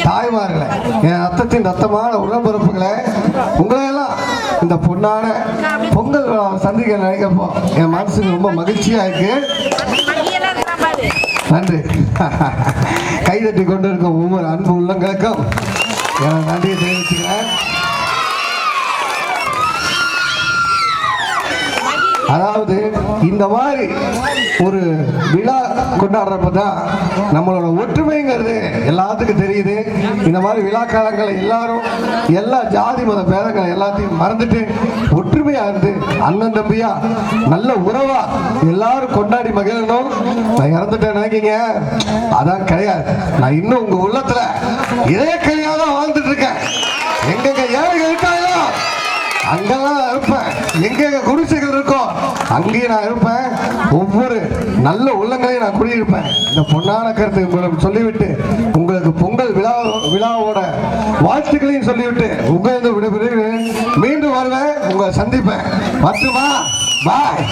தாய்மார்களே, என் ரத்தத்தின் ரத்தமான உடன்பிறப்புகளே, உங்களையெல்லாம் இந்த பொன்னான பொங்கல் சந்திக்க நினைக்கப்போ என் மனசுக்கு ரொம்ப மகிழ்ச்சியா இருக்கு. நன்றி. கைதட்டி கொண்டிருக்கும் ஒவ்வொரு அன்பு உள்ளங்களுக்கும் என் நன்றியை தெரிவிச்சுக்கிறேன். அதாவது இந்த மாதிரி ஒரு விழா கொண்டாடுறப்பதான் நம்மளோட ஒற்றுமைங்கிறது எல்லாத்துக்கும் தெரியுது. இந்த மாதிரி விழா காலங்களை எல்லாரும் எல்லா ஜாதி மத பேதங்களை எல்லாத்தையும் மறந்துட்டு ஒற்றுமையா இருந்து அண்ணன் தம்பியா நல்ல உறவா எல்லாரும் கொண்டாடி மகிழணும். நான் இறந்துட்டேன் நினைக்கீங்க, அதான் கிடையாது. நான் இன்னும் உங்க உள்ளத்துல இதே கையாதான் வாழ்ந்துட்டு இருக்கேன். எங்க ஏழைகள் இருக்காங்களோ அங்கெல்லாம் இருப்பேன், எங்க குடிசைகள் இருக்கோ அங்கேயும் நான் இருப்பேன். ஒவ்வொரு நல்ல உள்ளங்களையும் நான் குடியிருப்பேன். இந்த பொன்னான கருத்தை உங்களுக்கு சொல்லிவிட்டு உங்களுக்கு பொங்கல் விழாவோட வாழ்த்துக்களையும் சொல்லிவிட்டு உங்களுக்கு விடைபெறுகிறேன். மீண்டும் வருவேன், உங்களை சந்திப்பேன். மட்டுமா? பாய்.